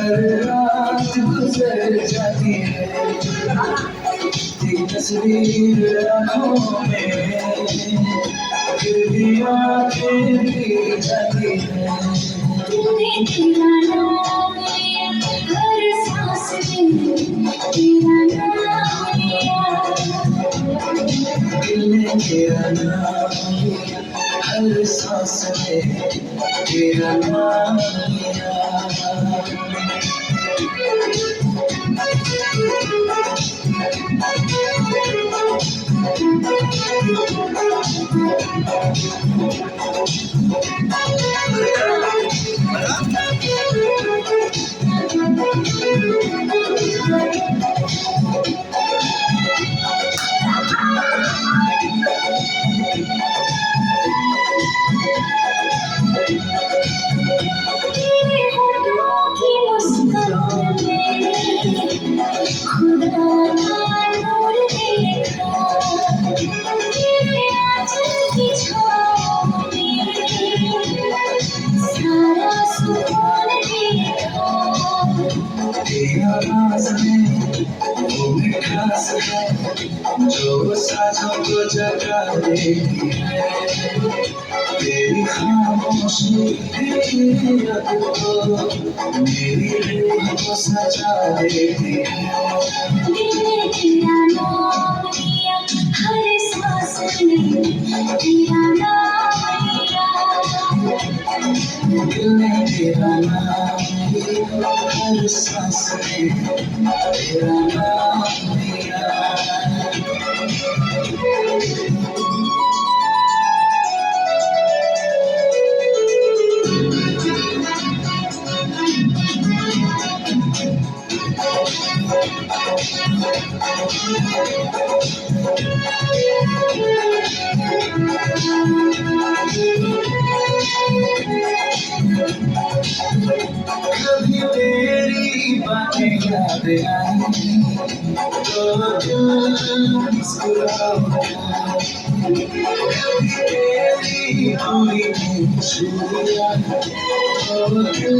हर रात गुजर जाती है तेरी तस्वीर आँखों में फिर भी आँखें भीग जाती है तूने तेरा नाम लिया हर सांस में तेरा नाम लिया दिल ने तेरा नाम लिया हर सांस में तेरा नाम लिया तेरे होठों की मुस्कान में खुदा का नूर देखा तेरे आंचल की छाँव में सारा सुकून देखा तेरा राज है वो मिठास है जो साँझों को जगा देती है तेरी खामोशी तेरी याद को मेरी रूह को सजा देती है दिल ने तेरा नाम लिया हर सांस में तेरा नाम लिया दिल ने तेरा नाम लिया हर सांस में तेरा नाम लिया कभी तेरी बातें याद आई तो दिल मुस्कुरा उठा कभी तेरी पूरी छुआ तो दिल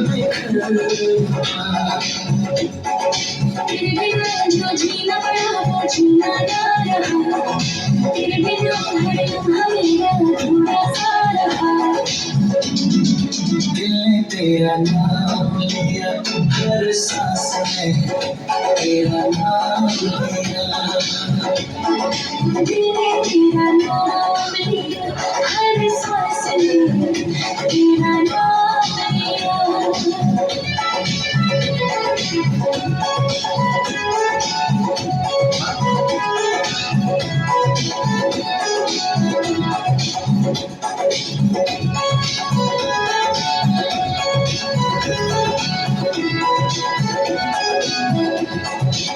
बिखर उठा तेरे बिना जो जीना पड़ा वो जीना ना रहा तेरे बिना हर लम्हा मेरा अधूरा सा रहा दिल ने तेरा नाम लिया हर सांस में तेरा नाम लिया दिल ने तेरा नाम लिया हर सांस में तेरा नाम लिया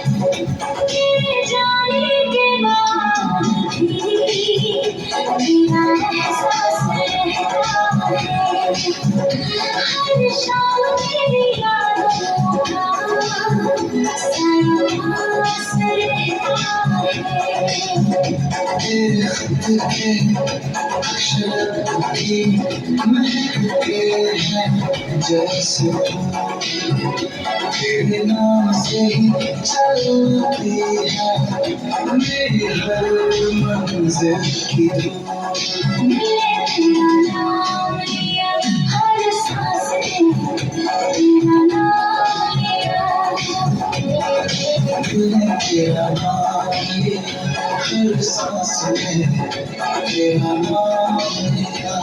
तेरे जाने के बाद भी मेरा एहसास रहता है हर शाम तेरी यादों का साया रहता है तेरे खुद के अक्षर भी महके हैं जैसे तेरे नाम से ही चलती है मेरी हर मंजिल की धूम दिल ने तेरा नाम लिया हर सांस में तेरा नाम लिया दिल ने तेरा नाम लिया हर सांस में तेरा नाम लिया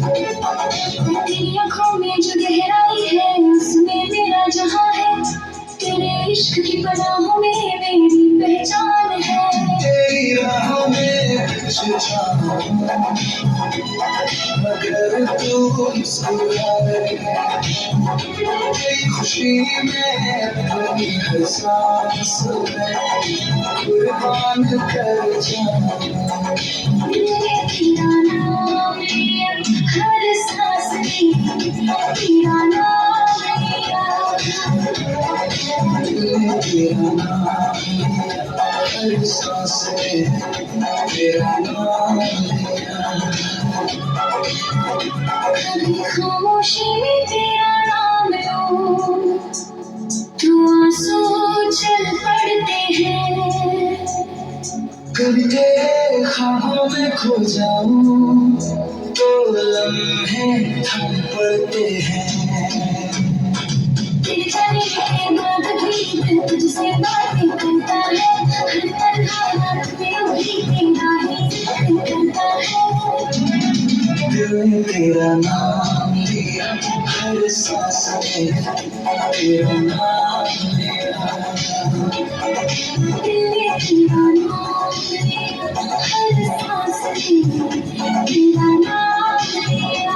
तेरी आँखों में जो गहराई है उसमें मेरा जहां है तेरे इश्क की पनाहों में मेरी पहचान है तेरी राहों में कुछ जाऊं मगर तू मुस्कुराए तेरी खुशी में अपनी हर सांस में कुर्बान कर जाऊं दिल ने तेरा नाम लिया हर सांस में तेरा नाम लिया दिल ने तेरा नाम लिया हर सांस में तेरा नाम लिया। कभी खामोशी में तेरा नाम लो तो आंसू चल पड़ते हैं। कभी तेरे ख्वाबों में खो जाऊं तो लम्हे थम पड़ते हैं। तेरे जाने के बाद भी दिल तुझसे बातें करता है। हर तन्हा रात में वही तेरा ही जिक्र करता है। दिल ने तेरा नाम लिया, हर सांस में तेरा नाम लिया। दिल ने तेरा नाम लिया, हर सांस में तेरा नाम लिया।